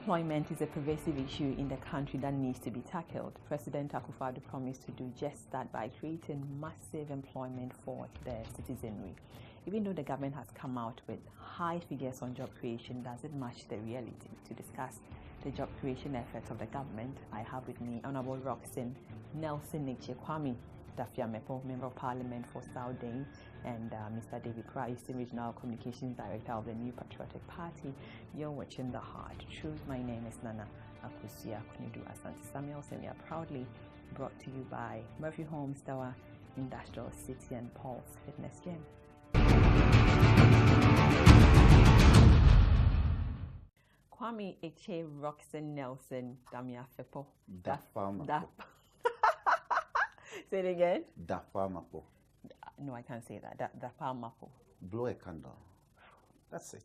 Unemployment is a pervasive issue in the country that needs to be tackled. President Akufo-Addo promised to do just that by creating massive employment for the citizenry. Even though the government has come out with high figures on job creation, does it match the reality? To discuss the job creation efforts of the government, I have with me Honorable Rockson, Etse Kwami Dafeamekpor, Member of Parliament for South Dayi, and Mr. Prah, Eastern Regional Communications Director of the new Patriotic Party. You're watching The Hard Truth. My name is Nana Akusia Kunidu Asante Samuels, and we are proudly brought to you by Murphy Homes Tower, Industrial City, and Paul's Fitness Gym. Kwami Eche Rockson Nelson Dafeamekpor. Say it again. Dafeamekpor. No, I can't say that. Dafeamekpor. Blow a candle. That's it.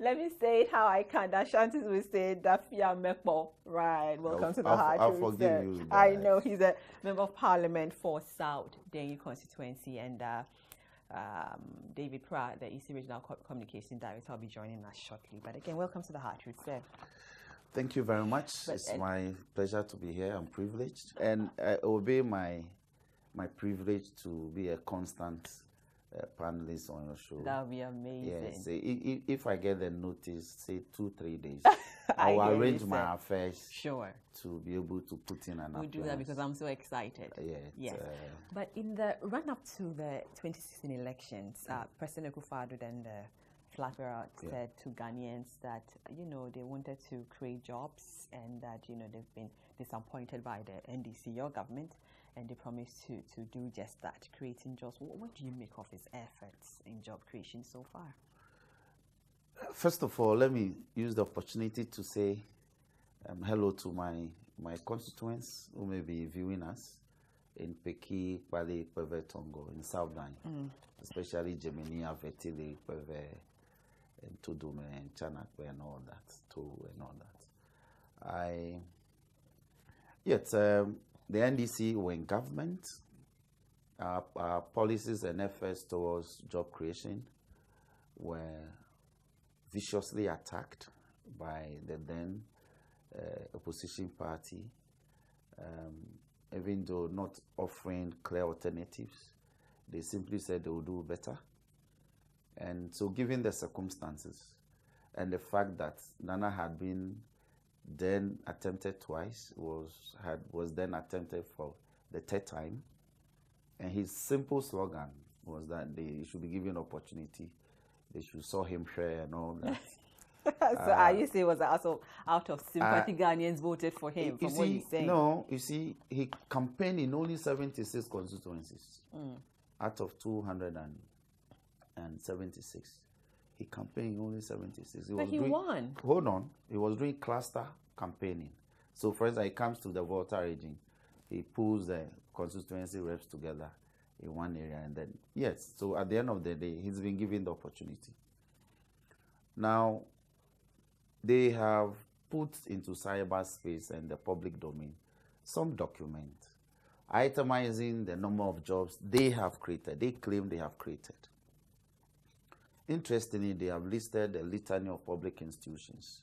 Let me say it how I can. The Ashantis will say Dafeamekpor. Right. Welcome to The Hard Truth. I'll forgive you. I know he's a member of Parliament for South Dayi constituency, and Prah, the Eastern Regional Communications Director, will be joining us shortly. But again, welcome to The Hard Truth, sir. Thank you very much. It's my pleasure to be here. I'm privileged, and it will be my privilege to be a constant panelist on your show. That would be amazing. Yes, if I get the notice, say 2-3 days, I will arrange my affairs. Sure. To be able to put in an. We'll do that because I'm so excited. Yes. But in the run-up to the 2016 elections, President Akufo-Addo and the flag bearer said to Ghanaians that, they wanted to create jobs and that, they've been disappointed by the NDC, your government, and they promised to do just that, creating jobs. What do you make of his efforts in job creation so far? First of all, let me use the opportunity to say hello to my constituents who may be viewing us in Peki, Pale, Peve, Tongo, in South Dayi, especially Gemini, Vetile, Peve, and Tudume, and Chanakwe, and all that, the NDC were in government. Our policies and efforts towards job creation were viciously attacked by the then opposition party, even though not offering clear alternatives. They simply said they would do better. And so given the circumstances and the fact that Nana had been then attempted twice, was then attempted for the third time, and his simple slogan was that they should be given opportunity, they should saw him share and all that. So are you saying it was also out of sympathy Ghanaians voted for him, from what you're saying? No, you see, he campaigned in only 76 constituencies out of 276. He campaigned in only 76. But he won. Hold on. He was doing cluster campaigning. So, for instance, he comes to the Volta region. He pulls the constituency reps together in one area. And then, yes, so at the end of the day, he's been given the opportunity. Now, they have put into cyberspace and the public domain some document itemizing the number of jobs they have created. They claim they have created. Interestingly, they have listed the litany of public institutions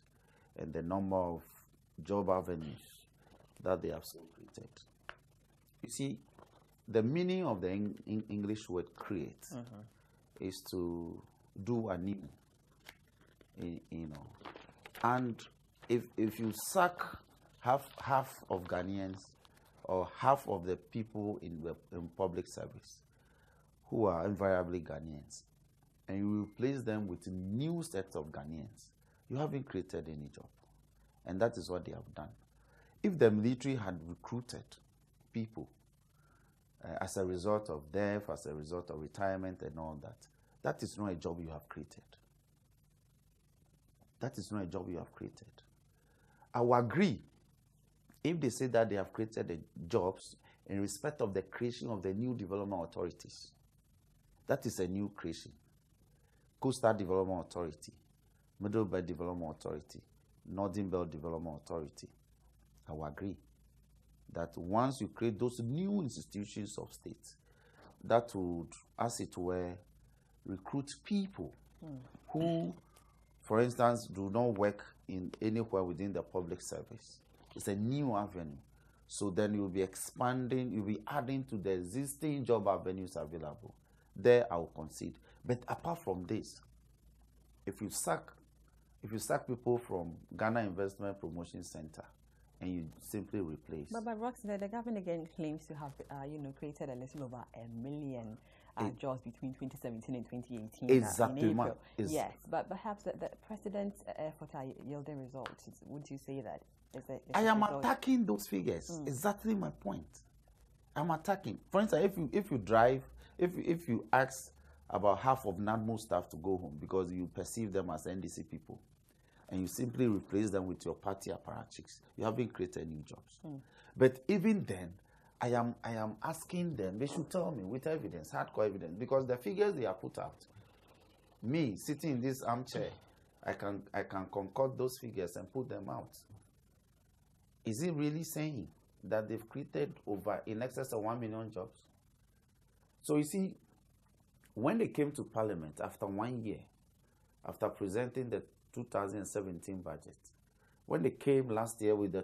and the number of job avenues that they have so created. You see, the meaning of the English word create is to do anew. And if you sack half of Ghanaians or half of the people in public service who are invariably Ghanaians, and you replace them with a new set of Ghanaians, you haven't created any job. And that is what they have done. If the military had recruited people as a result of death, as a result of retirement and all that, that is not a job you have created. That is not a job you have created. I will agree if they say that they have created the jobs in respect of the creation of the new development authorities. That is a new creation. Coastal Development Authority, Middle Belt Development Authority, Northern Belt Development Authority. I will agree that once you create those new institutions of state, that would, as it were, recruit people who for instance, do not work in anywhere within the public service. It's a new avenue. So then you'll be expanding, you'll be adding to the existing job avenues available. There I will concede. But apart from this, if you sack people from Ghana Investment Promotion Center and you simply replace. But Rockson, the government again claims to have created a little over 1 million jobs between 2017 and 2018. Exactly. Yes, but perhaps the president's efforts are yielding results. Would you say that? I am attacking those figures. Exactly my point. I'm attacking. For instance, if you drive, if you ask about half of NADMO staff to go home because you perceive them as NDC people, and you simply replace them with your party apparatchiks, you haven't created new jobs. But even then, I am asking them, they should tell me with evidence, hardcore evidence, because the figures they are put out, me sitting in this armchair, I can concoct those figures and put them out. Is it really saying that they've created in excess of 1 million jobs? So you see, when they came to Parliament after 1 year, after presenting the 2017 budget, when they came last year with the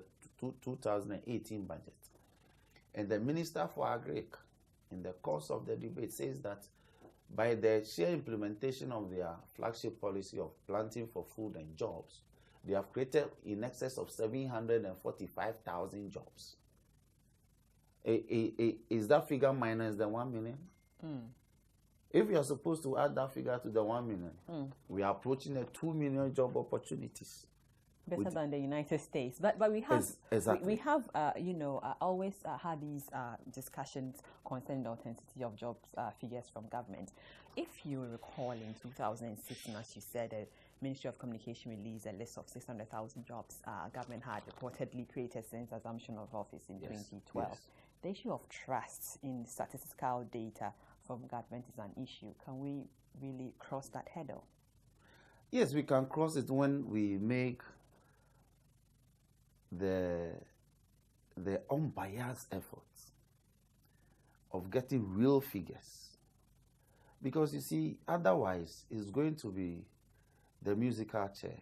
2018 budget, and the Minister for Agric, in the course of the debate, says that by the sheer implementation of their flagship policy of planting for food and jobs, they have created in excess of 745,000 jobs. Is that figure minus the 1 million? If you are supposed to add that figure to the 1 million, we are approaching a 2 million job opportunities. Better than the United States, but we have we have always had these discussions concerning the authenticity of jobs figures from government. If you recall, in 2016, as you said, the Ministry of Communication released a list of 600,000 jobs government had reportedly created since assumption of office in 2012. Yes. The issue of trust in statistical data from government is an issue. Can we really cross that hurdle? Yes, we can cross it when we make the unbiased efforts of getting real figures. Because you see, otherwise it's going to be the musical chair.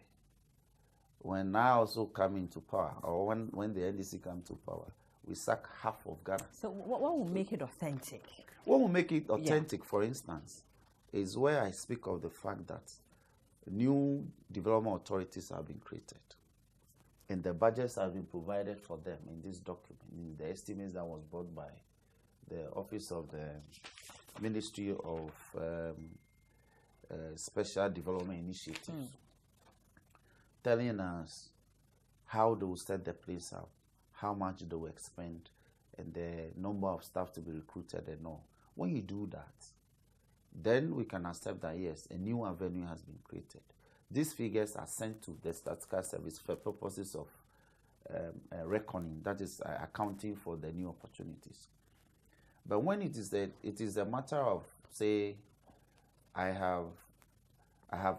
When I also come into power, or when the NDC come to power, we sack half of Ghana. So what will make it authentic? What will make it authentic, for instance, is where I speak of the fact that new development authorities have been created. And the budgets have been provided for them in this document, in the estimates that was brought by the Office of the Ministry of Special Development Initiatives, telling us how they will set the place up, how much they will expend, and the number of staff to be recruited and all. When you do that, then we can accept that, yes, a new avenue has been created. These figures are sent to the Statistical Service for purposes of reckoning, that is accounting for the new opportunities. But when it is a matter of, say, I have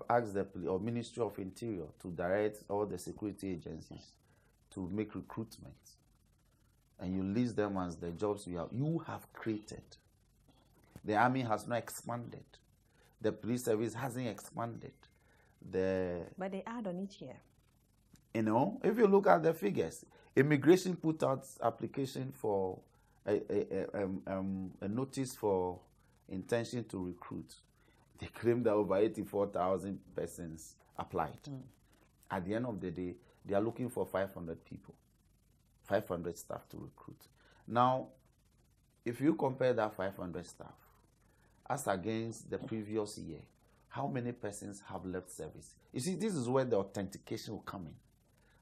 asked the Ministry of Interior to direct all the security agencies to make recruitment, and you list them as the jobs you have created. The army has not expanded. The police service hasn't expanded. But they add on each year. You know, if you look at the figures, immigration put out application for a notice for intention to recruit. They claim that over 84,000 persons applied. At the end of the day, they are looking for 500 people, 500 staff to recruit. Now, if you compare that 500 staff as against the previous year, how many persons have left service? You see, this is where the authentication will come in.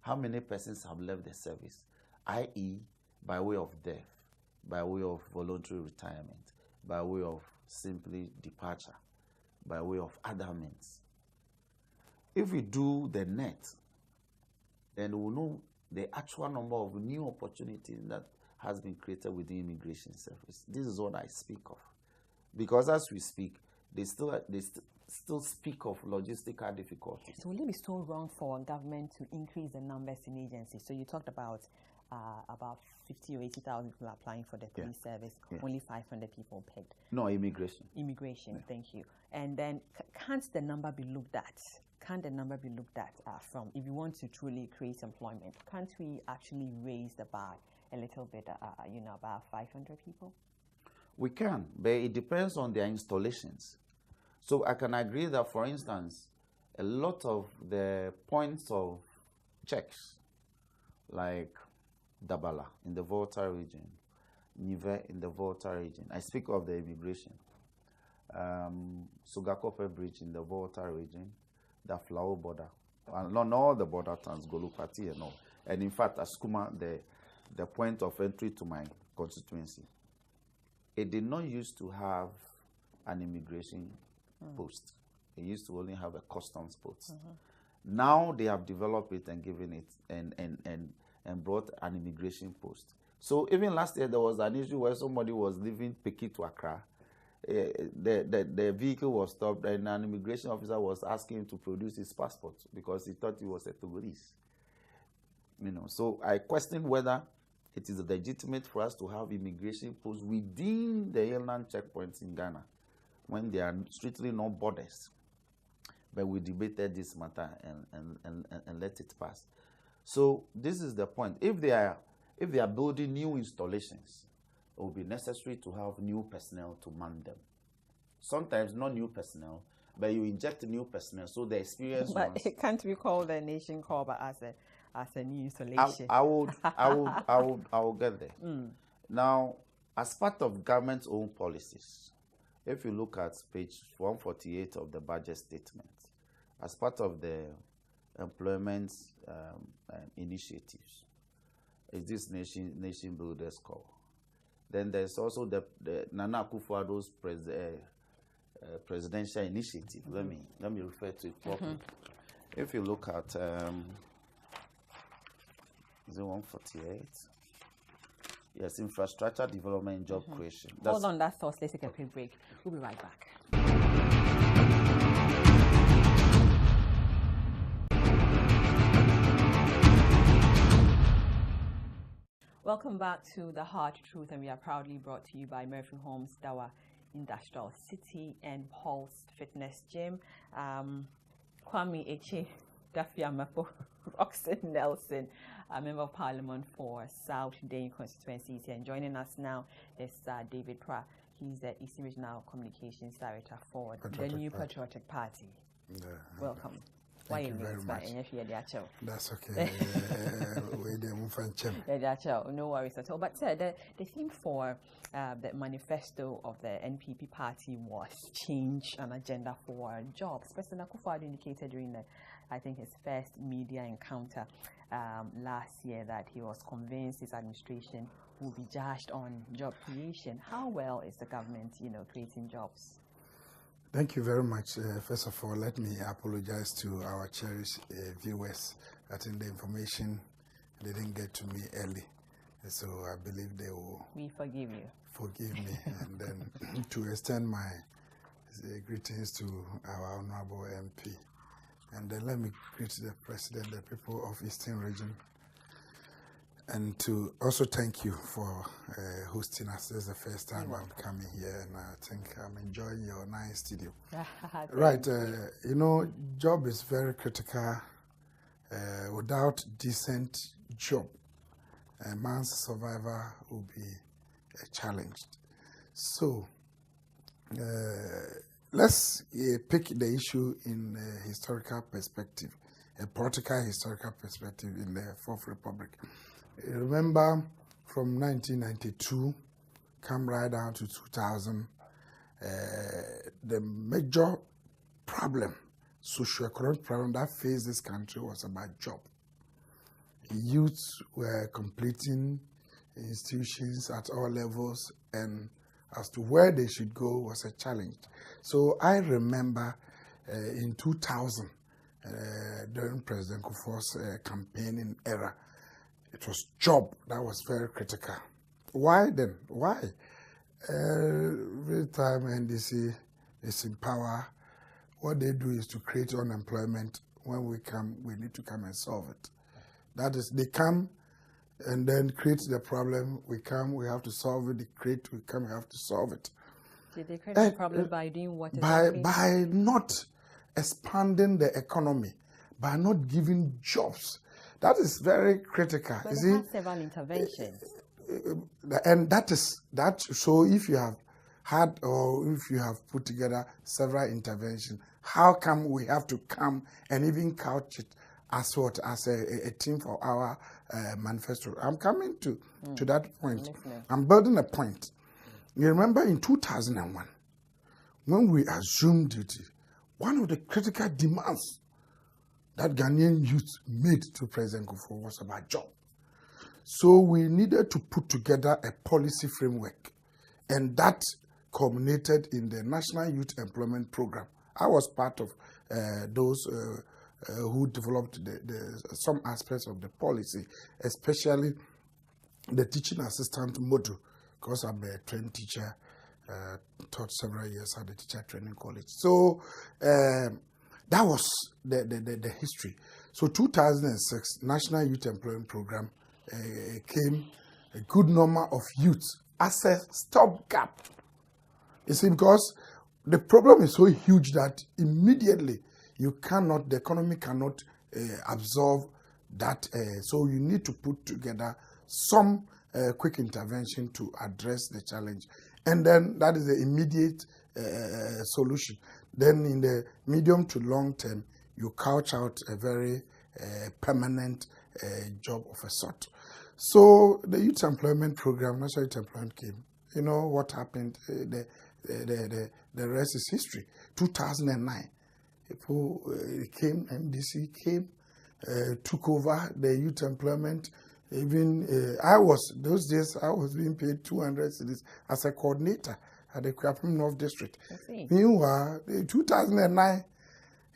How many persons have left the service, i.e., by way of death, by way of voluntary retirement, by way of simply departure, by way of other means. If we do the net, then we'll know the actual number of new opportunities that has been created with the immigration service. This is what I speak of. Because as we speak, they still speak of logistical difficulties. So will it be so wrong for government to increase the numbers in agencies? So you talked about 50 or 80,000 people applying for the police service, only 500 people pegged. No, immigration. Immigration, thank you. And then can't the number be looked at? can't the number be looked at from, if you want to truly create employment, can't we actually raise the bar a little bit, about 500 people? We can, but it depends on their installations. So I can agree that, for instance, a lot of the points of checks, like Dabala in the Volta region, Nive in the Volta region, I speak of the immigration, Sugakope Bridge in the Volta region, the Flower border, and not all the border towns, Golupati and all. And in fact, Askuma, the point of entry to my constituency, it did not used to have an immigration post. It used to only have a customs post. Now they have developed it and given it and brought an immigration post. So even last year there was an issue where somebody was leaving Peki to Accra. The vehicle was stopped and an immigration officer was asking him to produce his passport because he thought he was a Togolese. So I question whether it is legitimate for us to have immigration posts within the inland checkpoints in Ghana when there are strictly no borders. But we debated this matter and let it pass. So this is the point. If they are building new installations, it will be necessary to have new personnel to man them. Sometimes not new personnel, but you inject new personnel so the experience. But it can't be called a nation corps, but as a new installation. I will get there. Now, as part of government's own policies, if you look at page 148 of the budget statement, as part of the employment initiatives, is this nation builders call. Then there's also the Nana Akufo-Addo's presidential initiative. Let me refer to it properly. If you look at is it 148? Yes, infrastructure development and job creation. Hold on that thought. Let's take a quick break. We'll be right back. Welcome back to The Hard Truth, and we are proudly brought to you by Murphy Homes, Dawa Industrial City, and Pulse Fitness Gym. Etse Dafeamekpor, Rockson Nelson, a Member of Parliament for South Dayi constituency, and joining us now is David Prah. He's the Eastern Regional Communications Director for the new Patriotic Party. Welcome. Thank you very much. That's okay. No worries at all. But the theme for the manifesto of the NPP party was change an agenda for jobs. President Akufo-Addo indicated during his first media encounter last year that he was convinced his administration will be judged on job creation. How well is the government, creating jobs? Thank you very much. First of all, let me apologize to our cherished viewers. I think the information didn't get to me early, so I believe they will. We forgive you. Forgive me, and then to extend my greetings to our honorable MP, and then let me greet the president, the people of Eastern Region, and to also thank you for hosting us. This is the first time I'm coming here, and I think I'm enjoying your nice studio. Right, job is very critical. Without decent job, a man's survival will be challenged. So, let's pick the issue in a historical perspective, a political historical perspective in the Fourth Republic. Remember, from 1992, come right down to 2000, the major problem, socio-economic problem that faced this country was about job. Youths were completing institutions at all levels, and as to where they should go was a challenge. So I remember in 2000, during President Kufuor's campaigning era, it was job that was very critical. Why then? Why? Every time NDC is in power, what they do is to create unemployment. When we come, we need to come and solve it. That is, they come and then create the problem. We come, we have to solve it. They create, we come, we have to solve it. Did they create the problem by doing what? By not expanding the economy by not giving jobs. That is very critical. But you have several interventions. And that is that. So if you have had or if you have put together several interventions, how come we have to come and even couch it as what as a team for our manifesto? I'm coming to that point. I'm building a point. You remember in 2001 when we assumed duty, one of the critical demands that Ghanaian youth made to President Kufuor was about job. So we needed to put together a policy framework, and that culminated in the National Youth Employment Program. I was part of those who developed some aspects of the policy, especially the teaching assistant module, because I'm a trained teacher, taught several years at the teacher training college. So that was the history. So 2006, National Youth Employment Program came a good number of youth as a stopgap. You see, because the problem is so huge that immediately the economy cannot absorb that. So you need to put together some quick intervention to address the challenge. And then that is the immediate solution. Then in the medium to long term, you couch out a very permanent job of a sort. So the Youth Employment Program, National Youth Employment came. You know what happened? The rest is history. 2009, people came, MDC came, took over the youth employment. Even those days I was being paid 200 cedis as a coordinator at the Kwapim North District. Meanwhile, 2009,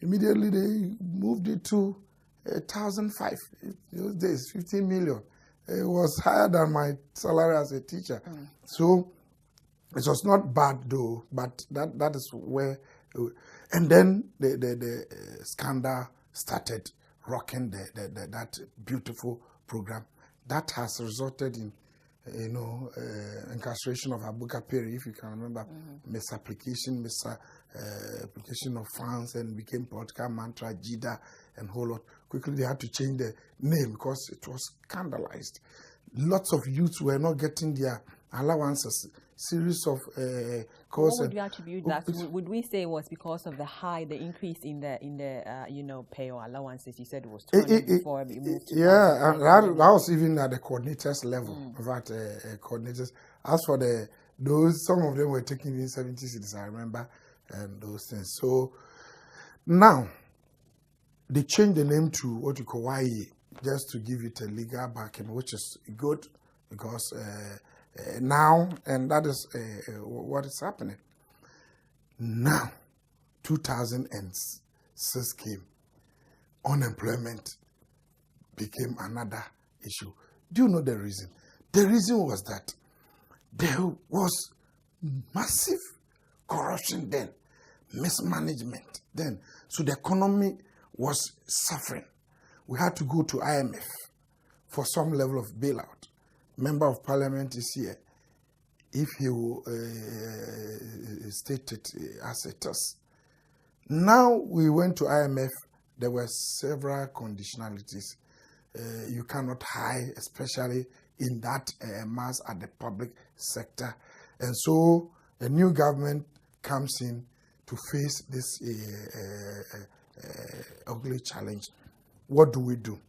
immediately they moved it to 1,005. Those days, 15 million. It was higher than my salary as a teacher. So it was not bad though, but that is where. And then the scandal started rocking that beautiful program. That has resulted in, incarceration of Abuka Perry, if you can remember, misapplication of funds, and became political mantra, JIDA, and whole lot. Quickly they had to change the name because it was scandalized. Lots of youths were not getting their allowances. Series of what would you attribute that? Would we say it was because of the increase in the pay or allowances? You said it was 200 before it moved to that was even at the coordinators level. In fact, coordinators. As for some of them were taking in 70 cedis, I remember, and those things. So now they changed the name to what you call YE, just to give it a legal backing, which is good because. Now, and that is what is happening. Now, 2006 came. Unemployment became another issue. Do you know the reason? The reason was that there was massive corruption then, mismanagement then. So the economy was suffering. We had to go to IMF for some level of bailout. Member of Parliament is here. If he will state it as it is. Now we went to IMF. There were several conditionalities. You cannot hire, especially in that mass at the public sector. And so a new government comes in to face this ugly challenge. What do?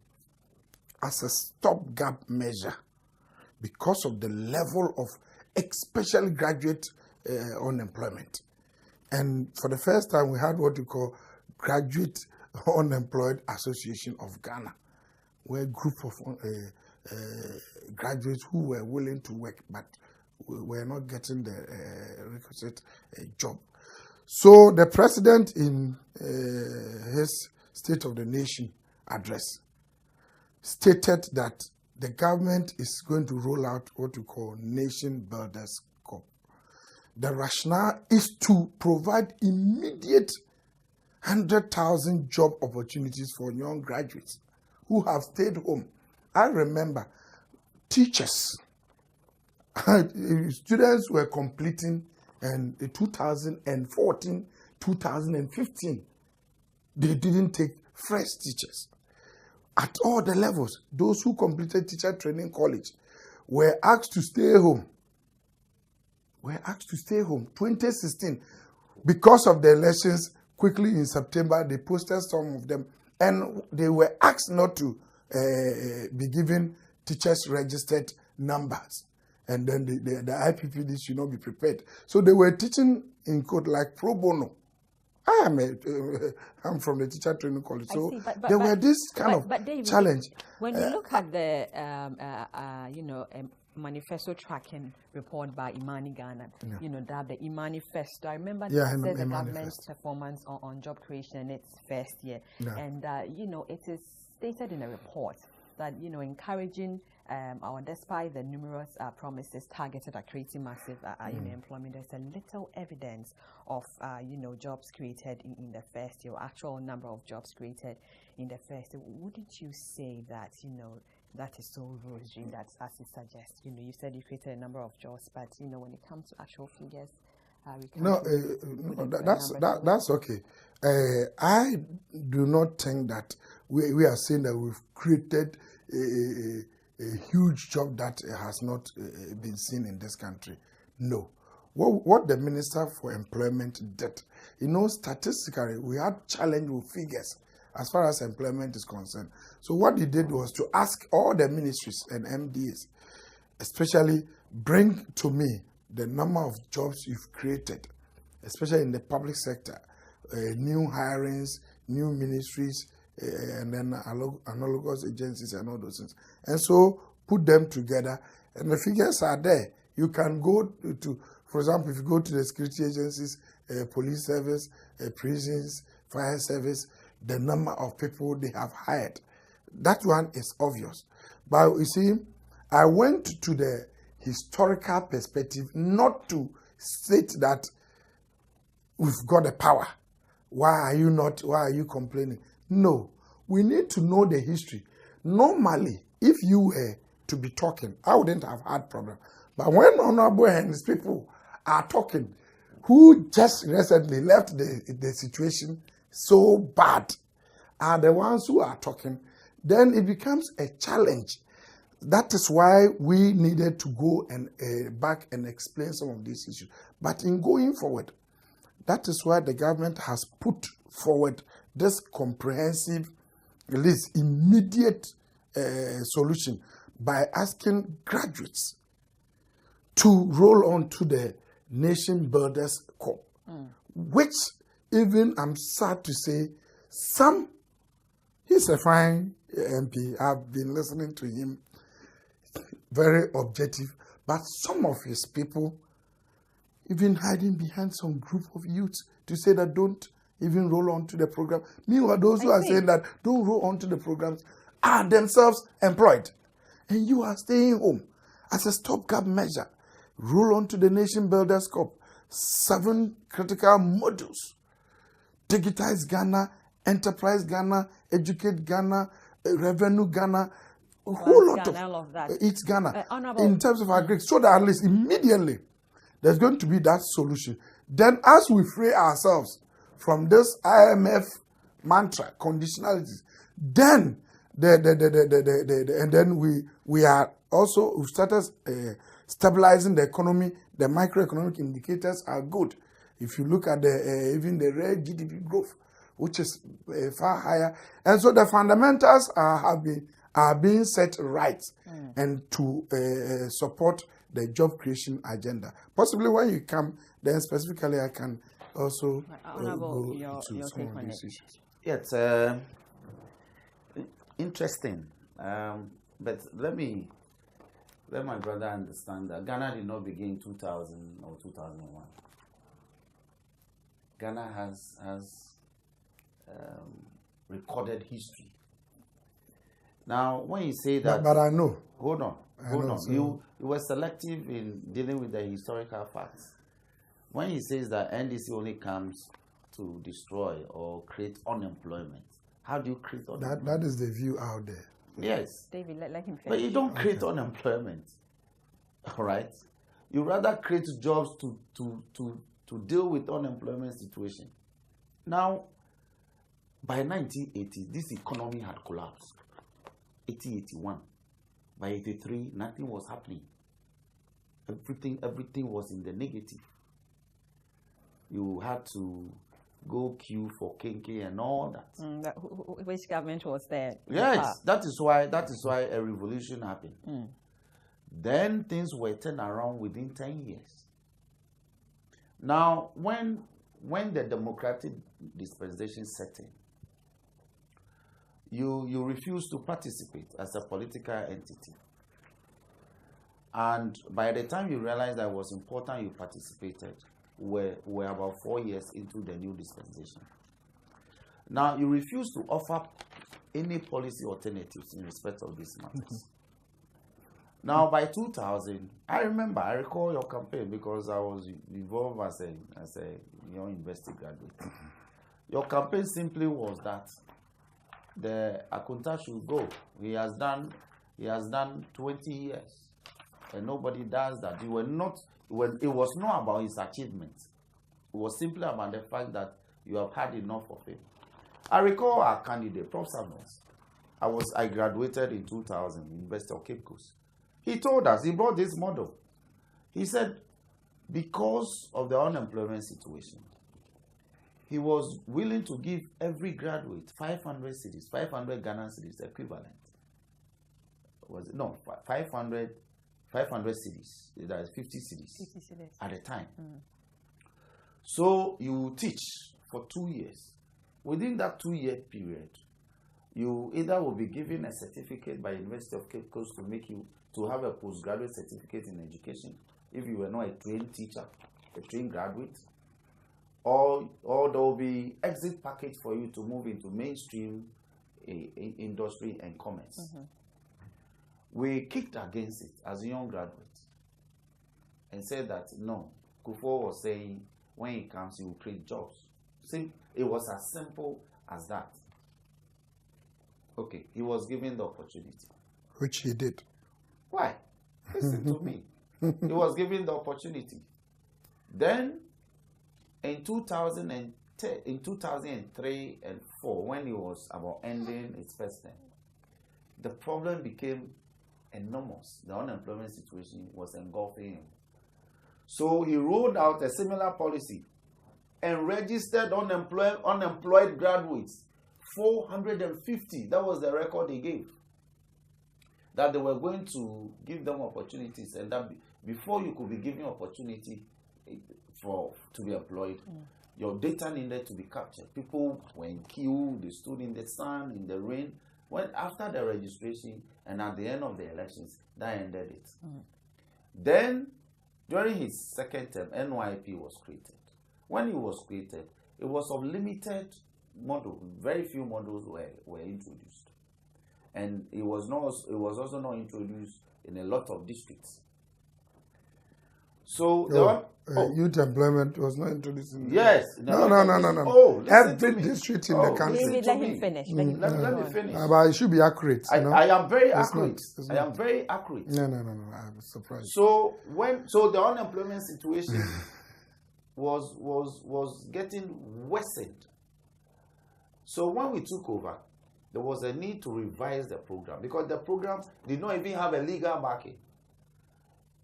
As a stopgap measure, because of the level of especially graduate unemployment. And for the first time, we had what we call Graduate Unemployed Association of Ghana, where a group of graduates who were willing to work but were not getting the requisite job. So the president in his State of the Nation address stated that the government is going to roll out what we call Nation Builders Corps. The rationale is to provide immediate 100,000 job opportunities for young graduates who have stayed home. I remember teachers, students were completing in 2014, 2015. They didn't take fresh teachers. At all the levels, those who completed teacher training college were asked to stay home. 2016, because of the elections, quickly in September, they posted some of them, and they were asked not to be given teachers registered numbers. And then the IPPD should not be prepared. So they were teaching in code like pro bono. I'm from the teacher training college, so there were this kind of David, challenge. When you look at the manifesto tracking report by Imani Ghana, that the Manifesto, I remember that says the government's performance on job creation in its first year, and it is stated in a report that encouraging or despite the numerous promises targeted at creating massive employment, there's a little evidence of jobs created in the first year, actual number of jobs created in the first year. Wouldn't you say that that is so rosy that, as it suggests, you said you created a number of jobs, but when it comes to actual figures, that's okay. I do not think that we are saying that we've created a huge job that has not been seen in this country. No. What the Minister for Employment did, statistically, we had challenge with figures as far as employment is concerned. So what he did was to ask all the ministries and MDs, especially bring to me the number of jobs you've created, especially in the public sector, new hirings, new ministries, and then analogous agencies and all those things. And so put them together, and the figures are there. You can go to, for example, if you go to the security agencies, police service, prisons, fire service, the number of people they have hired. That one is obvious. But you see, I went to the historical perspective not to state that we've got the power. Why are you complaining? No, we need to know the history. Normally, if you were to be talking, I wouldn't have had problem. But when honorable and his people are talking, who just recently left the situation so bad, are the ones who are talking, then it becomes a challenge. That is why we needed to go and back and explain some of these issues. But in going forward, that is why the government has put forward this comprehensive, at least immediate solution by asking graduates to roll on to the Nation Builders Corps, which even I'm sad to say, he's a fine MP. I've been listening to him, very objective, but some of his people even hiding behind some group of youths to say that don't even roll on to the program. Meanwhile, those who are saying that don't roll on to the programs are themselves employed. And you are staying home as a stopgap measure. Roll on to the Nation Builders Corps. 7 critical modules. Digitize Ghana, Enterprise Ghana, Educate Ghana, Revenue Ghana, a whole lot of that. It's Ghana in terms of agri, so that at least immediately there's going to be that solution. Then as we free ourselves from this IMF mantra, conditionalities, then and then we are also, we started stabilizing the economy. The macroeconomic indicators are good. If you look at even the real GDP growth, which is far higher, and so the fundamentals are being set right, and to support the job creation agenda. Possibly when you come, then specifically I can also go to some of these issues. Yeah, it's interesting, but let my brother understand that Ghana did not begin in 2000 or 2001. Ghana has recorded history. Now, when you say that, but I know. Hold on. So you were selective in dealing with the historical facts. When he says that NDC only comes to destroy or create unemployment, how do you create unemployment? That is the view out there. Yes. David, let him finish. But you don't create unemployment. All right? You rather create jobs to deal with unemployment situation. Now, By 1980, this economy had collapsed. 81. By 83, nothing was happening. Everything was in the negative. You had to go queue for Kenke and all that. Which government was there? Yes, that is why a revolution happened. Then things were turned around within 10 years. Now, when the democratic dispensation set in, you refused to participate as a political entity. And by the time you realized that it was important you participated, we're about 4 years into the new dispensation. Now, you refuse to offer any policy alternatives in respect of these matters. Now, by 2000, I recall your campaign because I was involved as a young university graduate. Your campaign simply was that the Akunta should go. He has done 20 years, and nobody does that. It was not about his achievements. It was simply about the fact that you have had enough of him. I recall our candidate, Prof. Samuels. I graduated in 2000, University of Cape Coast. He told us, he brought this model. He said, because of the unemployment situation, he was willing to give every graduate 500 cedis, 500 Ghana cedis equivalent. Was it? No, 500 cedis. That is 50 cedis. 50 cedis. At a time. So you teach for 2 years. Within that 2-year period, you either will be given a certificate by University of Cape Coast to have a postgraduate certificate in education, if you were not a trained teacher, a trained graduate, or there will be exit package for you to move into mainstream industry and commerce. We kicked against it as a young graduate and said that no, Kufuor was saying when he comes he will create jobs. See, it was as simple as that. Okay, he was given the opportunity. Which he did. Why? Listen to me. He was given the opportunity. Then, in 2003 and 4, when he was about ending his first term, the problem became enormous. The unemployment situation was engulfing him. So he rolled out a similar policy and registered unemployed graduates, 450. That was the record he gave. That they were going to give them opportunities, and that before you could be given opportunity to be employed, your data needed to be captured. People were in queue, they stood in the sun, in the rain. When after the registration and at the end of the elections, that ended it. Then, during his second term, NYP was created. When it was created, it was of limited model. Very few models were introduced. And it was also not introduced in a lot of districts. So youth employment was not introduced in yes. No. Every district in the country. Let him finish. Let me finish. But it should be accurate. I am very accurate. I am very accurate. No. I'm surprised. So the unemployment situation was getting worsened. So when we took over, there was a need to revise the program because the program did not even have a legal backing.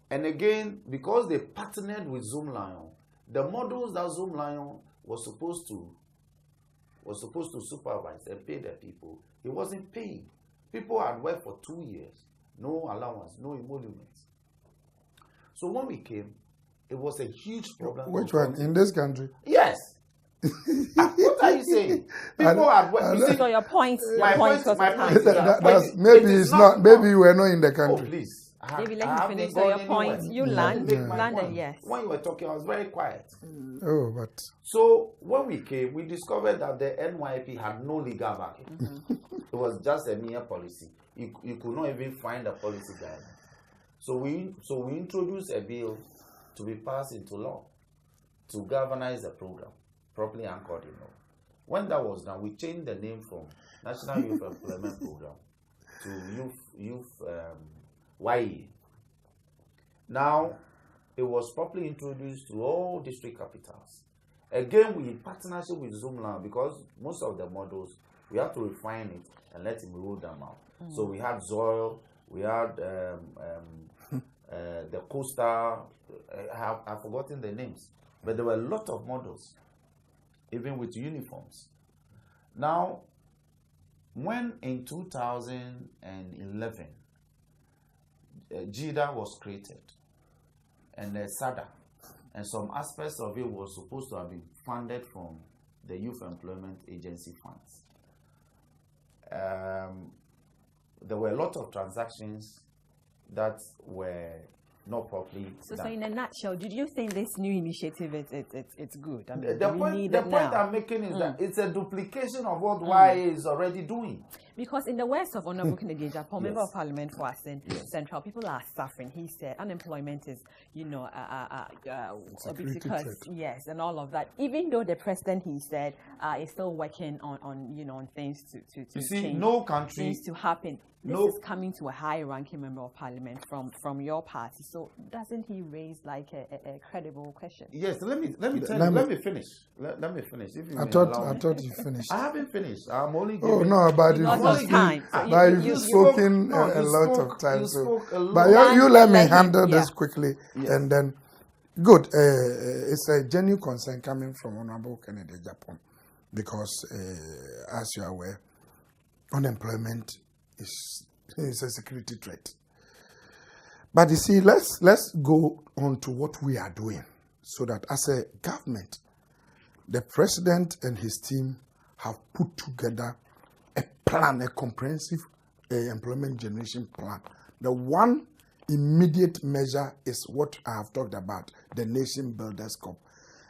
And again, because they partnered with Zoomlion, the models that Zoomlion was supposed to supervise and pay the people, he wasn't paying. People had worked for 2 years, no allowance, no emoluments. So when we came, it was a huge problem. Which one? In this country? Yes. What are you saying? People had worked. So your point. Maybe it's not. Maybe you were not in the country. Oh, please. Maybe let me finish. So your point. You landed, yes. When you were talking, I was very quiet. But so when we came, we discovered that the NYP had no legal backing. It was just a mere policy. You could not even find a policy guide. So we introduced a bill to be passed into law to galvanize the program, properly anchored in law. When that was done, we changed the name from National Youth Employment Program to Youth YE. Now, it was properly introduced to all district capitals. Again, we in partnership with Zoomland, because most of the models, we have to refine it and let him roll them out. So we had Zoil, we had the Coaster, I've forgotten the names, but there were a lot of models, even with uniforms. Now, when in 2011, JIDA was created, and SADA, and some aspects of it was supposed to have been funded from the Youth Employment Agency funds. There were a lot of transactions that were not properly done. So in a nutshell, did you think this new initiative it's good? I mean, the point I'm making is that it's a duplication of what YA is already doing. Because in the words of Honorable Kennedy Japon, Member of Parliament for Asin Central, people are suffering. He said unemployment is, because yes, and all of that. Even though the president, he said, is still working on things to you see, change, no country things to happen. This is coming to a high-ranking member of parliament from your party. So doesn't he raise like a credible question? Yes. Let me finish. Let me finish. If you I thought you finished. I haven't finished. I'm only. Oh no, but you've spoken a lot of time. But you let me handle this quickly, and then good. It's a genuine concern coming from Honorable Kennedy Japon, because as you are aware, unemployment is a security threat. But you see, let's go on to what we are doing, so that as a government, the president and his team have put together a plan, a comprehensive employment generation plan. The one immediate measure is what I have talked about, the Nation Builders Cup.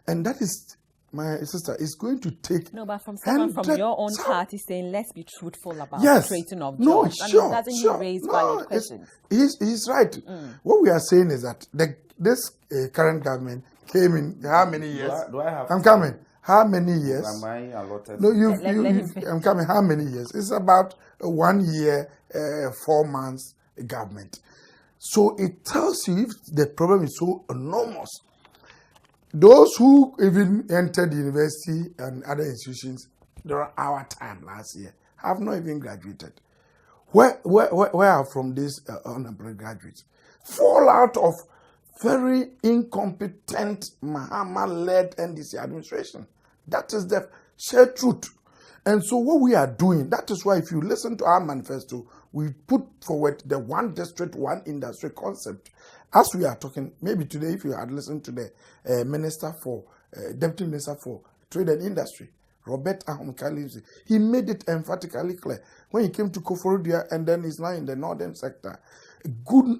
And that is, my sister, is going to take... No, but from someone from your own party saying, let's be truthful about creating of jobs. No, sure, doesn't he raise valid questions? He's right. What we are saying is that this current government came in how many years? I'm coming. How many years? Am I allotted? No, I'm coming. How many years? It's about 1 year, 4 months government. So it tells you if the problem is so enormous. Those who even entered university and other institutions during our time last year have not even graduated. Where are from these unemployed graduates? Fall out of very incompetent Mahama-led NDC administration. That is the sheer truth. And so what we are doing, that is why if you listen to our manifesto, we put forward the one district, one industry concept. As we are talking, maybe today if you had listened to the Deputy Minister for Trade and Industry, Robert Ahomkali, he made it emphatically clear. When he came to Koforidua and then he's now in the northern sector,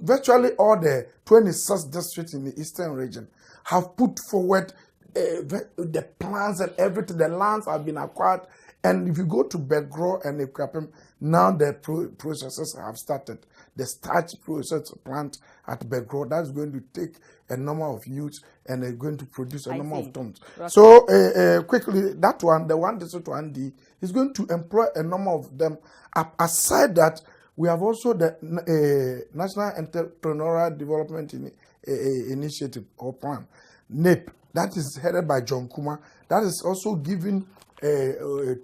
virtually all the 26 districts in the eastern region have put forward the plans and everything. The lands have been acquired. And if you go to Begro and Ekwapem, now the processes have started. The starch process plant at Begro, that's going to take a number of youths and they're going to produce a number of tons. Rockson. So quickly, that one, the one district 1D, is going to employ a number of them. Aside that, we have also the National Entrepreneurial Development Initiative or Plan, NAPE, that is headed by John Kuma. That is also giving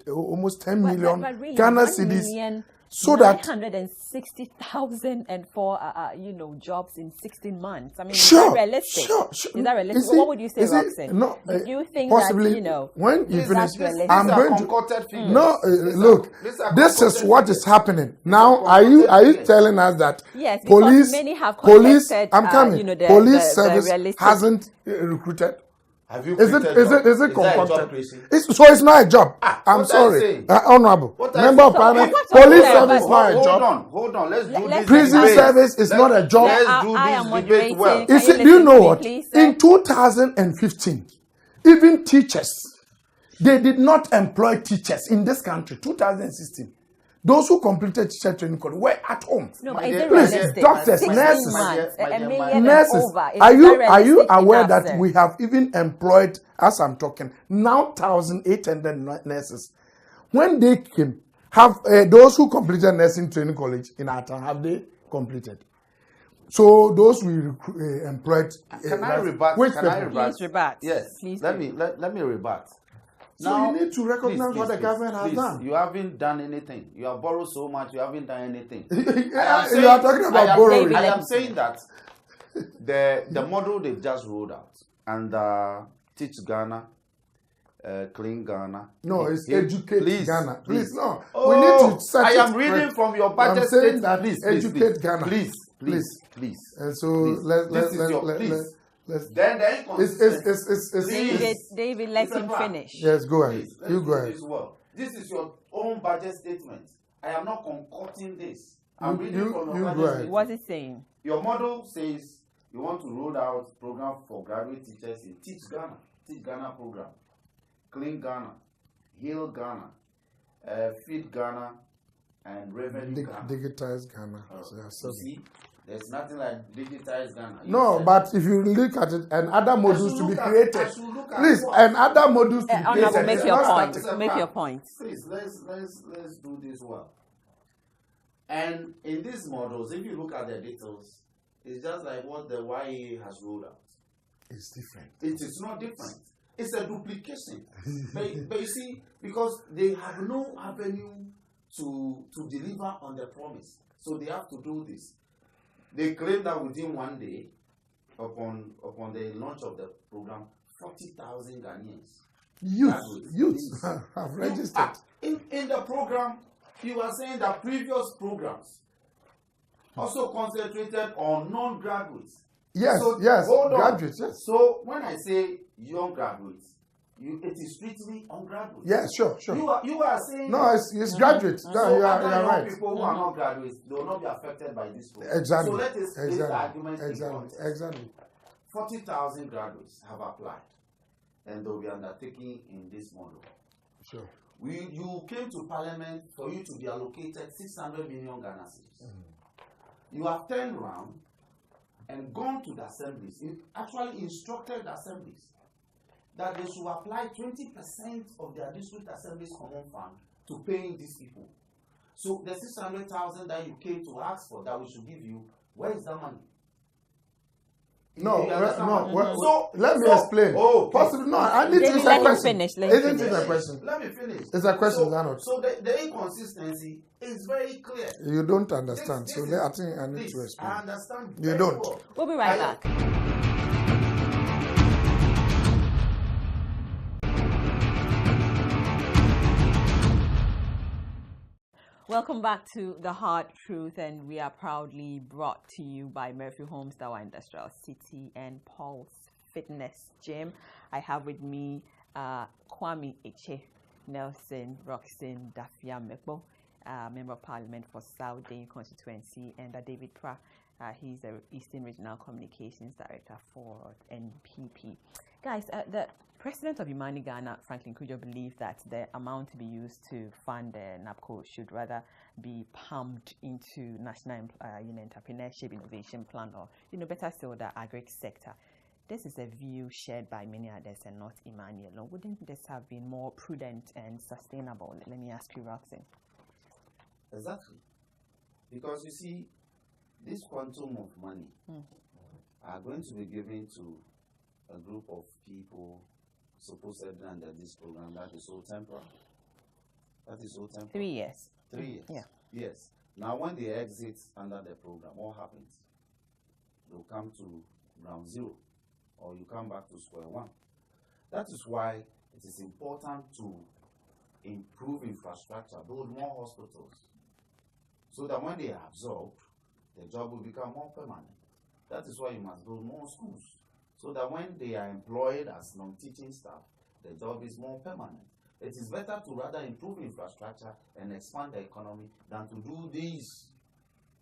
almost 10 million really, Ghana cedis, so that 960,000 and for jobs in 16 months. I mean, sure, is that realistic? Sure. Is that realistic? What would you say, Rockson? No, do you think possibly that when you finish, I'm going to look. This is what is happening now. Are you telling us that yes, police? Many have police. I'm coming. Police service hasn't recruited. Have you is it concocted? So it's not a job. I'm sorry, honorable member of parliament. Police service is not a job. Hold on. Let's do this. Prison service is not a job. Let's do this debate well. Do you know what? In 2015, even teachers, they did not employ teachers in this country. 2016. Those who completed teacher training course were at home. No, please, doctors, nurses. Are you aware that we have even employed, as I'm talking, now 1,800 nurses? When they came, have those who completed nursing training college in our town, have they completed? So those we employed. Can I rebut? Which Can I people? rebut? Please rebut. Yes. Please Let do. me let me rebut. So you need to recognize what the government has please, done. You haven't done anything. You have borrowed so much. You haven't done anything. You are talking about borrowing. I am saying that the model they've just rolled out and Teach Ghana, Clean Ghana. No, it's Educate Ghana. Please, no. Oh, we need to set I it am reading straight. from your budget I'm saying statement. that Please, Educate Ghana. Please. And so let's Then the inconsistency. David, let him finish. Yes, go ahead. You go ahead. This is your own budget statement. I am not concocting this. I'm reading from your go budget ahead. statement. What's it saying? Your model says you want to roll out program for graduate teachers in Teach Ghana program, Clean Ghana, Heal Ghana, Feed Ghana, and Revenue Ghana. Digitize Ghana. You see, there's nothing like digitize Ghana. No, but if you look at it, and other modules to be created, please, what? and other modules to be created. Make your point. Make your point. Please, let's do this well. And in these models, if you look at the details, it's just like what the YA has rolled out. It's different. It is not different. It's a duplication. but you see, because they have no avenue to deliver on the promise, so they have to do this. They claim that within 1 day, upon the launch of the program, 40,000 Ghanaians, youths have registered. In the program, you are saying that previous programs also concentrated on non-graduates. Yes, so, graduates, yes. So when I say young graduates, it is strictly on graduates. Yeah, sure. You are saying no, it's graduates. No, so you are right. People who are not graduates, they will not be affected by this program. Exactly. So let us place the argument in context. Exactly. 40,000 graduates have applied, and they will be undertaking in this model. Sure. You came to Parliament for you to be allocated 600 million Ghana cedis. You have turned around and gone to the assemblies, actually instructed the assemblies that they should apply 20% of their district assemblies common fund to paying these people. So the 600,000 that you came to ask for, that we should give you, where is that money? So let me explain. Possibly no. I need to let him finish. Isn't it a question? Let me finish. It's a question, Arnold. So the inconsistency is very clear. You don't understand. I think I need to explain. I understand. You don't. Well. We'll be right back. Welcome back to The Hard Truth, and we are proudly brought to you by Murphy Homes, Dayi Industrial City, and Pulse Fitness Gym. I have with me Kwami Nelson Rockson Dafeamekpor, Member of Parliament for South Dayi constituency, and David Prah. He's the Eastern Regional Communications Director for NPP. Guys, the President of Imani Ghana, Franklin Kujo, believed that the amount to be used to fund the NAPCO should rather be pumped into National Entrepreneurship Innovation Plan, or better still, the agri sector. This is a view shared by many others and not Imani alone. Wouldn't this have been more prudent and sustainable? Let me ask you, Rockson. Exactly. Because you see, this quantum of money are going to be given to a group of people supposedly under this program that is so temporary. 3 years. 3 years. Yeah. Yes. Now, when they exit under the program, what happens? They'll come to ground zero, or you come back to square one. That is why it is important to improve infrastructure, build more hospitals, so that when they are absorbed, the job will become more permanent. That is why you must build more schools, so that when they are employed as non-teaching staff, the job is more permanent. It is better to rather improve infrastructure and expand the economy than to do these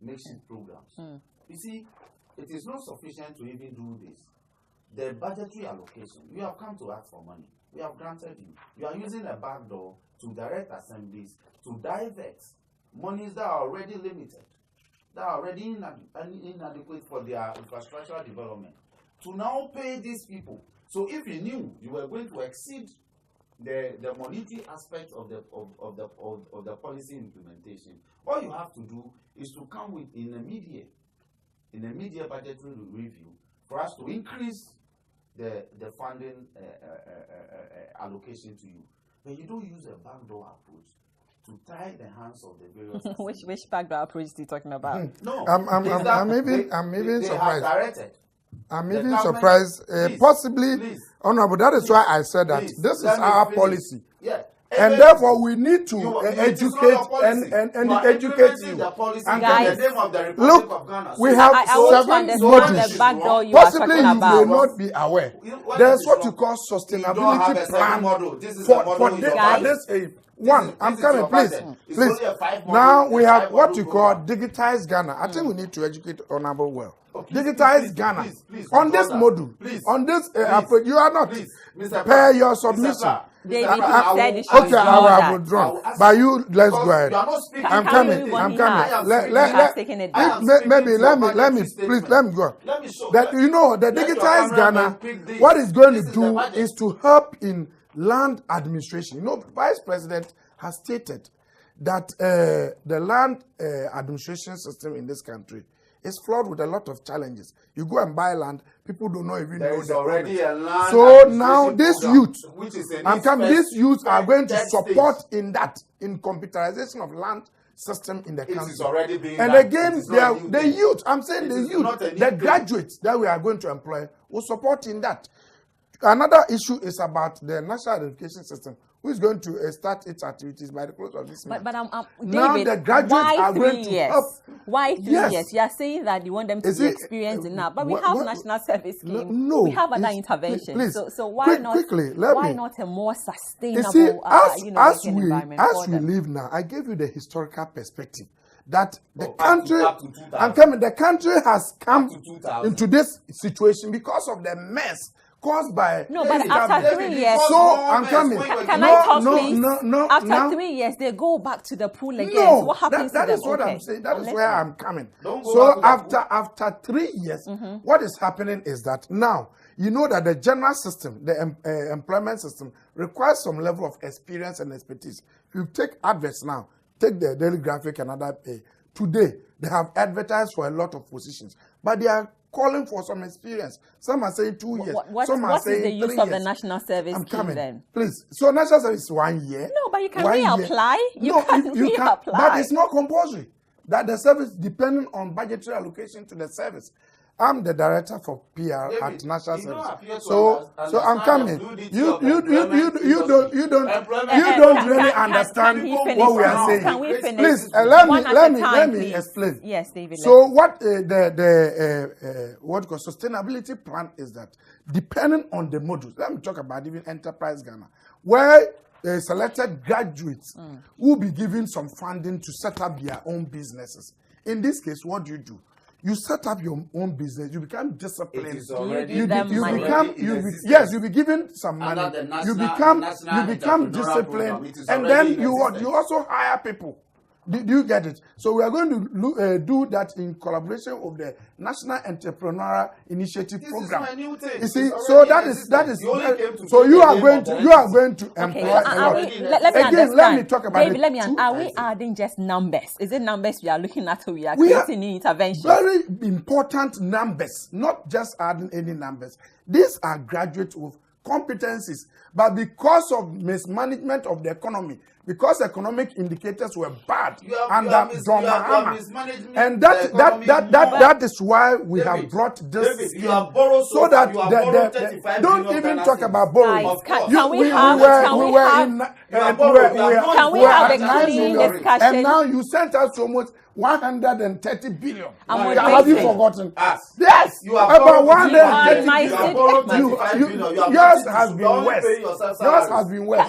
makeshift programs. You see, it is not sufficient to even do this. The budgetary allocation, you have come to ask for money. We have granted you. You are using a backdoor to direct assemblies to divert monies that are already limited, that are already inadequate for their infrastructural development, to now pay these people. So if you knew you were going to exceed the monetary aspect of the policy implementation, all you have to do is to come with in a mid-year in a mid-year budgetary review for us to increase the funding allocation to you. But you don't use a backdoor approach to tie the hands of the various. which backdoor approach are you talking about? No, I'm even surprised. I'm even surprised. Possibly, Honorable. That is why I said that this is our policy. Yeah. And therefore, we need to educate and educate you. And guys, look, we have seven modules. Possibly you may not be aware. There's what you call sustainability plan for this. One, I'm coming, please. Now we have what you call digitized Ghana. I think we need to educate Honorable well. Digitized Ghana. On this module, on this approach, you are not. Pay your submission. David, okay, I will withdraw. But you, let's go ahead. I'm coming. Let me go. That you know, the digitized Ghana, what it's going to do is to help in land administration. You know, Vice President has stated that the land administration system in this country is flawed with a lot of challenges. You go and buy land, people do not even know the already a land. So now this youth, these youth are going to support in that, in computerization of land system in the country. And again, the youth, I'm saying the youth, the graduates that we are going to employ will support in that. Another issue is about the national education system, who is going to start its activities by the close of this month. But now David, the graduates are going to help. Why 3 years? You are saying that you want them to be experienced enough, but we have national service scheme. No, we have other interventions. Please, so why not? Why not a more sustainable? You see, as we them? live now, I gave you the historical perspective that the country, the country has come into this situation because of the mess caused by but after 3 years, so I'm coming. Can I talk, please? After 3 years, they go back to the pool again. No, so what happens that to is them? what I'm saying. That is where I'm coming. So after 3 years, what is happening is that now you know that the general system, the employment system, requires some level of experience and expertise. You take adverts now, take the Daily Graphic and other. Today they have advertised for a lot of positions, but they are calling for some experience. Some are saying 2 years. Some are saying 3 years. What is the use of the national service scheme then? Please. So national service is 1 year. No, but you can reapply. You can reapply. But it's not compulsory. That the service depending on budgetary allocation to the service. I'm the director for PR at National Service. So I'm coming. You don't really understand what we are saying. Can we finish? Please let me explain. Yes, David. So what what sustainability plan is that depending on the modules. Let me talk about even Enterprise Ghana, where selected graduates will be given some funding to set up their own businesses. In this case, what do? You set up your own business. You become disciplined. You be given some money. You become disciplined, and then you also hire people. Do you get it? So we are going to do that in collaboration with the National Entrepreneurial Initiative Program. This is my new thing. You see, so that is. So you are going to employ a lot. Let me talk about David, are we adding just numbers? Is it numbers we are looking at, or we are creating new interventions? Very important numbers, not just adding any numbers. These are graduates with competencies, but because of mismanagement of the economy, because economic indicators were bad under John Mahama, and that is why we have brought this scheme, so that don't even talk about borrowing. Can we have a clean discussion? And now you sent us almost 130 billion. Have you forgotten? Yes, you are about 130 billion. Yours has been worse. Yours has been worse.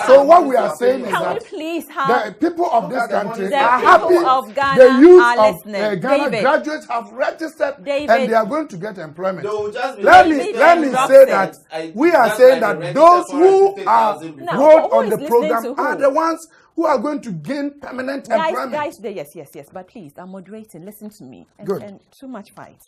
So what we are saying is that the people of this country are happy. The youth of Ghana graduates have registered and they are going to get employment. Let me say that we are saying that those who are enrolled on the program are the ones who are going to gain permanent employment. Yes. But please, I'm moderating. Listen to me. Good. And too much fight.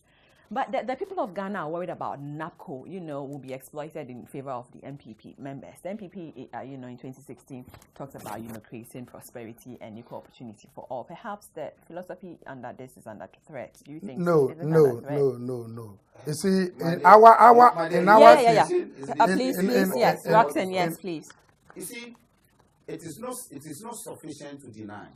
But the people of Ghana are worried about NAPCO, will be exploited in favor of the MPP members. The MPP, in 2016 talks about, creating prosperity and equal opportunity for all. Perhaps the philosophy under this is under threat. Do you think? No. You see, please, yes, Rockson, yes, please. You see, it is not sufficient to deny.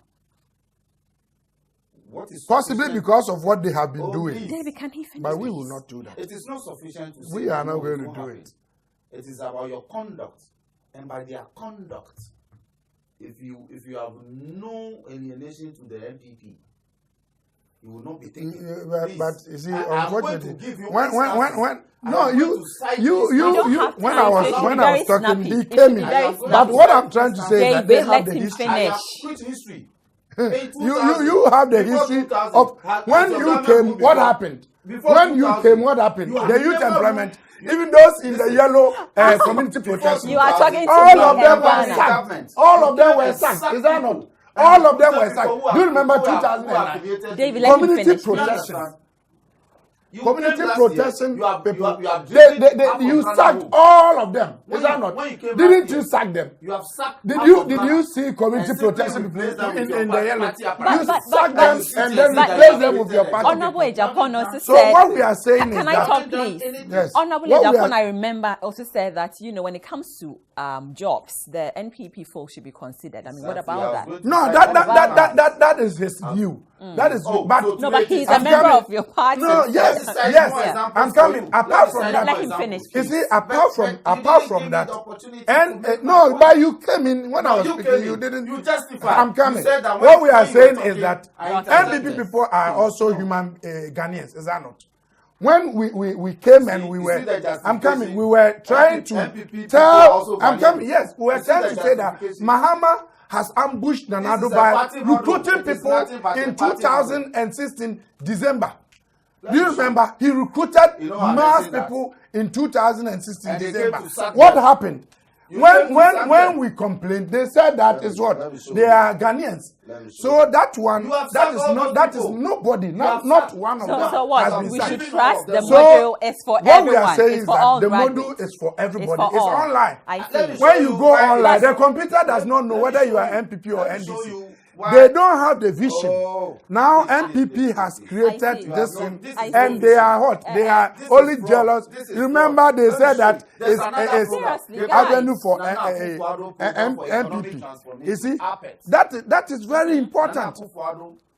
What is possibly because of what they have been doing. David, can he finish? But we will not do that. It is not sufficient to say we are not going to do it. It is about your conduct, and by their conduct, if you have no alienation to the MPP, you will not be thinking. But you see, unfortunately, when I was talking, he came in. But what I'm trying to say is that they have the history. You have the history of when you came, what happened? When you came, what happened? The youth employment, even those in the yellow community protest, you are talking all of them were sacked. All of them were sacked. Is that not? All of them were sacked. Do you remember 2009? David, community protection. Community protection people, you sacked all of them. Is that not? Didn't you sack them? You have sacked. Did you see community protection people in the yellow? You sacked them and then replace them with your party. Honorable Ejapon also so said. What we are saying is can I talk, please? Yes. Honorable Ejapon, I remember also said that when it comes to jobs, the NPP folks should be considered. I mean, what about that? No, that is his view. That is, but he's a member of your party. No, yes. I'm coming. Apart from that, let him finish. You see, apart from that, and no, but you came in when I was speaking. You didn't. You justified. I'm coming. What we are saying is that MPP people are also human Ghanaians. Is that not? When we came and we were, I'm coming. We were trying to tell. I'm coming. Yes, we were trying to say that Mahama has ambushed Nanado by recruiting people in 2016 December. Do you remember? He recruited mass people in 2016 December. What happened? When we complained, they said that is what? They are Ghanaians. So that is nobody, not one of them. So what? We should trust the module is for everyone. What we are saying is that the module is for everybody. It's online. When you go online, the computer does not know whether you are MPP or NDC. They don't have the vision. Now MPP has created this thing, and they are hot. They are only jealous. Remember, they said that it's avenue for MPP. You see, that is very important.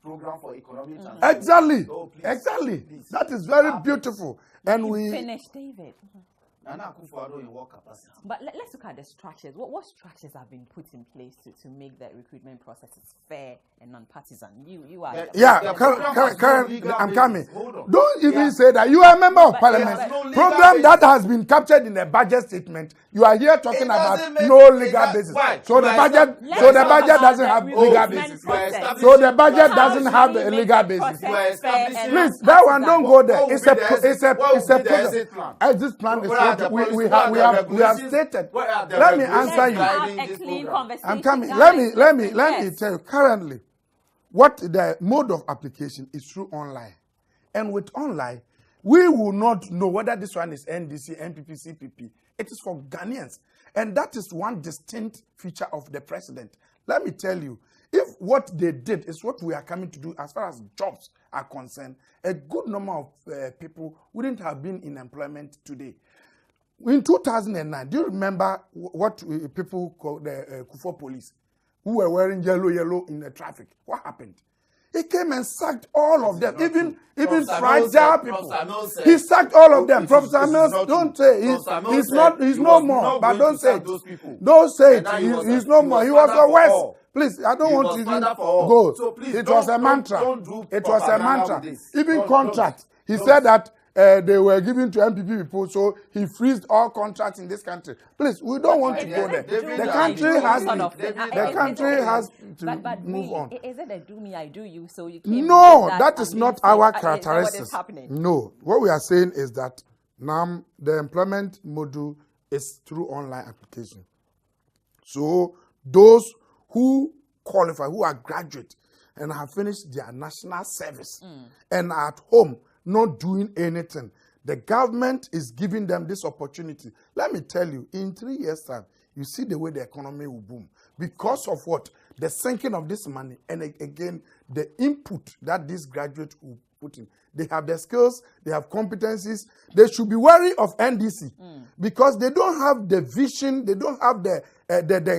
Program for economic exactly. That is very beautiful. And we finish, David. But let's look at the structures. What structures have been put in place to make the recruitment processes fair and non-partisan? You are. I'm coming. Don't even say that. You are a member of parliament. Program that has been captured in the budget statement. You are here talking about no legal basis. So the budget doesn't have legal basis. So the budget doesn't have a legal basis. Please, that one don't go there. It's a project. This plan is what we have stated. Let me answer you. I'm coming. Let me tell you. Currently, what the mode of application is through online, and with online, we will not know whether this one is NDC, MPP, CPP. It is for Ghanaians, and that is one distinct feature of the president. Let me tell you, if what they did is what we are coming to do as far as jobs are concerned, a good number of people wouldn't have been in employment today. In 2009, do you remember what people call the Kufo police, who were wearing yellow in the traffic? What happened? He came and sacked all of them, even fragile people. He sacked all of them. Professor Mills, don't say he's no more, but don't say it. Don't say it. He's no more. He was the worst. Please, I don't want to even go. It was a mantra. It was a mantra. Even contract. He said that they were given to MPP people, so he freezed all contracts in this country. Please, we don't want to go there. The country has to move on. Is it a do me, I do you? So you no, that is not our characteristics. No, what we are saying is that now the employment module is through online application. So those who qualify, who are graduate and have finished their national service and are at home, not doing anything. The government is giving them this opportunity. Let me tell you, in 3 years' time, you see the way the economy will boom. Because of what? The sinking of this money. And again, the input that these graduates will put in. They have the skills, they have competencies. They should be wary of NDC because they don't have the vision, they don't have the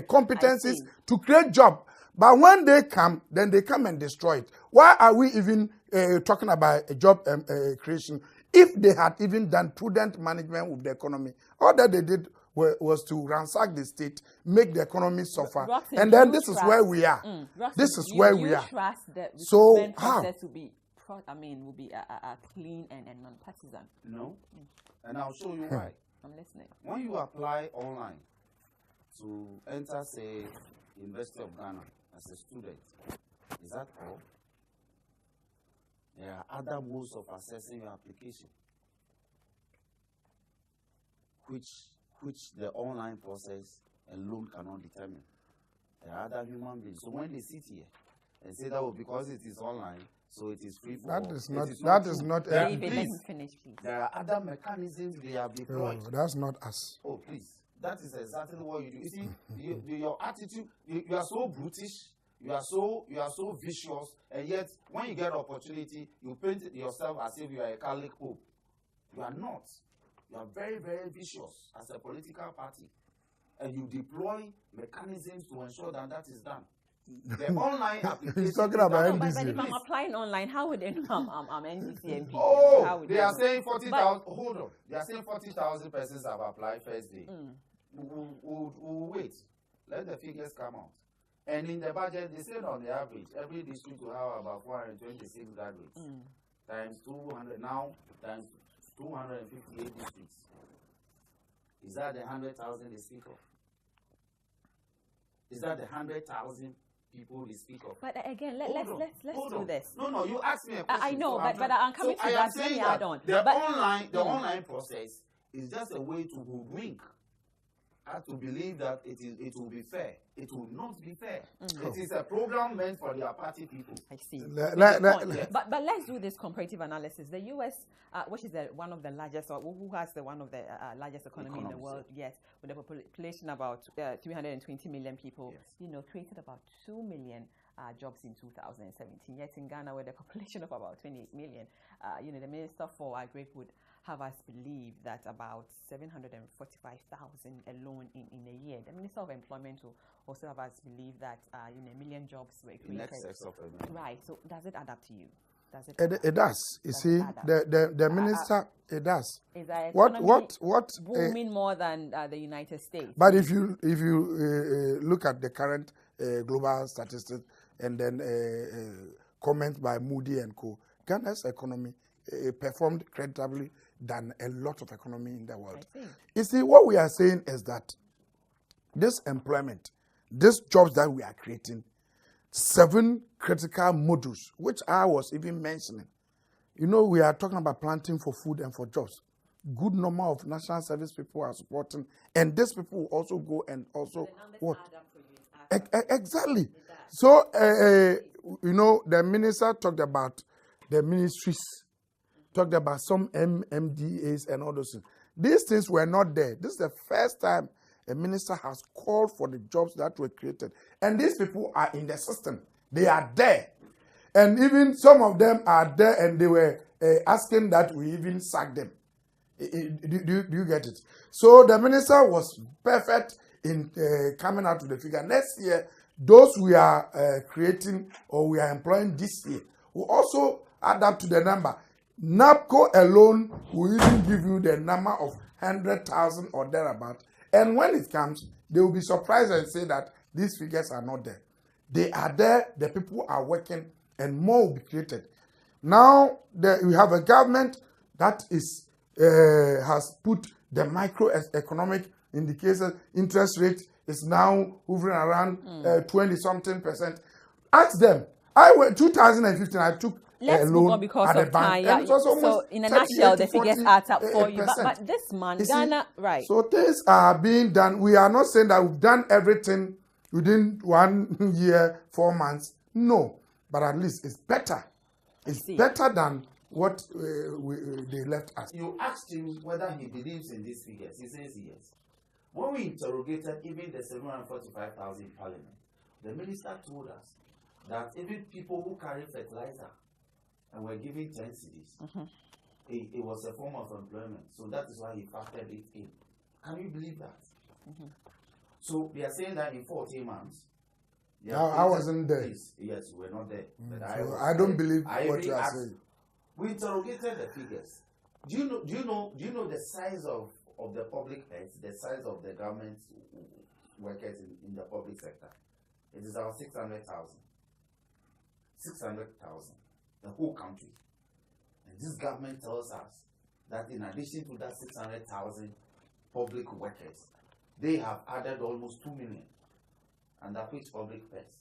competencies to create jobs. But when they come, then they come and destroy it. Why are we even talking about a job creation? If they had even done prudent management with the economy, all that they did was to ransack the state, make the economy suffer, Rockson, and then this is where we are. Rockson, this is where we are. Trust the So how? Will be a clean and non-partisan. No, and I'll show you why. I'm listening. When you apply online to enter, say, University of Ghana as a student, is that all? There are other modes of assessing your application, which the online process alone cannot determine. There are other human beings. So when they sit here and say that, oh, because it is online, so it is free for all. That is not. Please. Finish, please. There are other mechanisms they have deployed. No, that's not us. Oh, please. That is exactly what you do. You see, your attitude, you are so brutish, you are so vicious, and yet when you get opportunity, you paint yourself as if you are a Catholic Pope. You are not. You are very, very vicious as a political party, and you deploy mechanisms to ensure that that is done. The online application. He's talking about NDC. But if I'm applying online, how would they know I'm NDC MP? Oh, they are saying 40,000. Hold on. They are saying 40,000 persons have applied first day. We'll wait. Let the figures come out. And in the budget, they said on the average, every district will have about 426 graduates. Times 200 now, times 258 districts. Is that the 100,000 they speak of? Is that the 100,000 people they speak of? But again, let's do this. No, you asked me a question. I know, but I'm coming to that. Let me add on. The online process is just a way to hoodwink to believe that it will be fair. It will not be fair. It is a program meant for their party people. I see. But let's do this comparative analysis. The U.S., which is one of the largest, or who has one of the largest economy in the world, yes, with a population about 320 million people, created about 2 million jobs in 2017. Yet in Ghana, with a population of about 28 million, the Minister for Agri would have us believe that about 745,000 alone in a year. The Minister of Employment will also have us believe that 1 million jobs were created. In excess of a million. Right. So does it add up to you? Does it does. You see, the minister, it does. Is that what booming more than the United States? But if you look at the current global statistics and then comments by Moody and Co., Ghana's economy performed creditably than a lot of economy in the world. You see, what we are saying is that this employment, these jobs that we are creating, 7 critical modules, which I was even mentioning. We are talking about planting for food and for jobs. Good number of national service people are supporting, and these people will also go and also what? Exactly. So, the minister talked about the ministries, talked about some MDAs and all those things. These things were not there. This is the first time a minister has called for the jobs that were created. And these people are in the system. They are there. And even some of them are there and they were asking that we even sack them. Do you get it? So the minister was perfect in coming out with the figure. Next year, those we are creating or we are employing this year will also add up to the number. NAPCO alone will even give you the number of 100,000 or thereabout. And when it comes, they will be surprised and say that these figures are not there. They are there, the people are working, and more will be created. Now, we have a government that has put the microeconomic indicators. Interest rate is now hovering around 20-something%. Ask them. 2015, I took let's move on because of time. So, in a nutshell, the figures add up for you. But this man, Ghana, right. So, things are being done. We are not saying that we've done everything within 1 year, 4 months. No. But at least it's better. It's better than what they left us. You asked him whether he believes in these figures. He says yes. When we interrogated even the 745,000 in Parliament, the minister told us that even people who carry fertilizer and were given 10 cedis, it was a form of employment. So that is why he factored it in. Can you believe that? So they are saying that in 14 months. I wasn't there. Yes, you were not there. But So I don't believe what you are saying. We interrogated the figures. Do you know the size of the public heads, the size of the government workers in the public sector? It is about 600,000. 600,000. The whole country. And this government tells us that in addition to that 600,000 public workers, they have added almost 2 million, and that which public pets.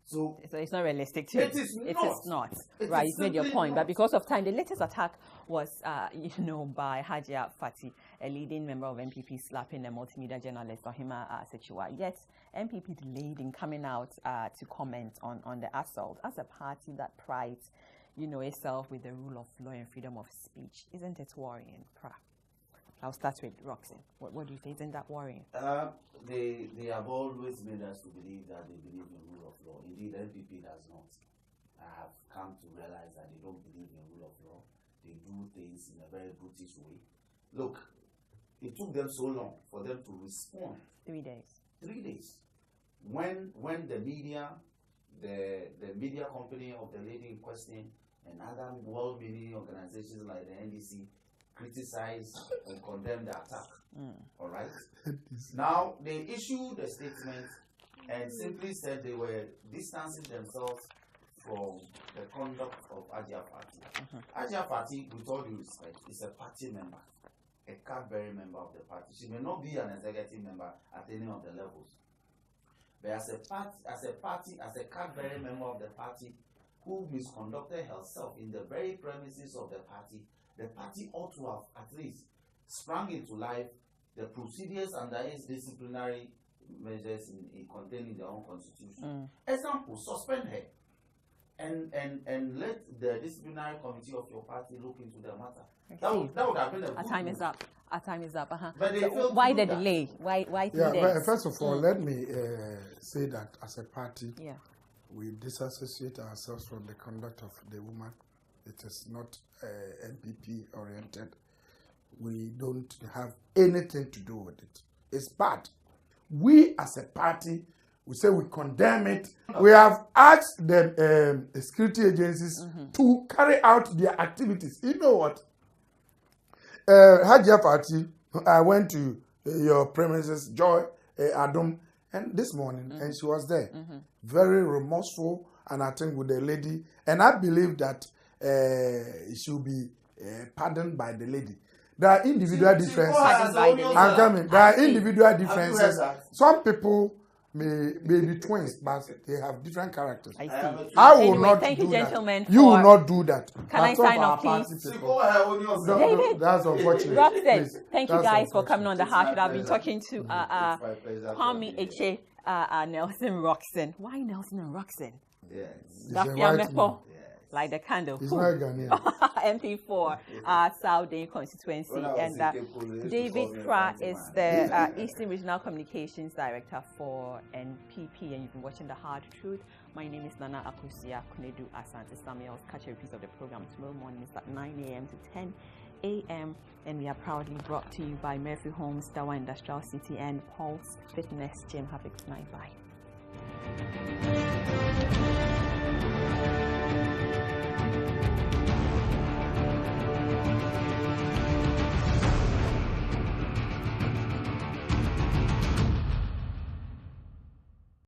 So it's not realistic too. It is not. Right, you've made your point. But because of time, the latest attack was, by Hajia Fati, a leading member of MPP, slapping a multimedia journalist, Ohima Sechiwa. Yet, MPP delayed in coming out to comment on the assault. As a party that prides, itself with the rule of law and freedom of speech, isn't it worrying, Prah? I'll start with Rockson. What do you think? Isn't that worrying? They have always made us to believe that they believe in rule of law. Indeed, NPP does not. I have come to realize that they don't believe in rule of law. They do things in a very brutish way. Look, it took them so long for them to respond. 3 days. 3 days. When the media, the media company of the lady in question, and other well-meaning organizations like the NDC criticize and condemn the attack. All right. Now they issued a statement and simply said they were distancing themselves from the conduct of Hajia Fati. Hajia Fati, with all due respect, is a party member, a card-bearing member of the party. She may not be an executive member at any of the levels, but as a card-bearing member of the party who misconducted herself in the very premises of the party ought to have at least sprung into life the procedures under its disciplinary measures contained in their own constitution. Example, suspend her and let the disciplinary committee of your party look into the matter. That would have been a good time is up. Our time is up. But they why the delay? Why 3 days? But first of all, let me say that as a party, we disassociate ourselves from the conduct of the woman. It is not NPP oriented. We don't have anything to do with it. It's bad. We as a party, we say we condemn it. We have asked the security agencies to carry out their activities. You know what? Hajia Fati, I went to your premises, Joy Adam, and this morning, and she was there. Very remorseful, and I think with the lady, and I believe that she will be pardoned by the lady. There are individual differences. I'm coming. There are individual differences. Some people may be twins, but they have different characters. I see. I will not thank do you, gentlemen. that. You will not do that. Can I sign off, please? No, that's unfortunate. Rockson, thank you guys for coming on the Harsh. I've been talking to Kwami Nelson Rockson. Why Nelson and Rockson? Yes. Dafeamekpor. Like the candle. He's not Ghanaian. MP4, South Dayi constituency. And David Prah is the Eastern Regional Communications Director for NPP. And you've been watching The Hard Truth. My name is Nana Akusia Kunedu Asante Samuels. Catch a repeat of the program tomorrow morning. It's at 9 a.m. to 10 a.m. And we are proudly brought to you by Murphy Homes, Dawa Industrial City, and Pulse Fitness Gym. Have a good night. Bye.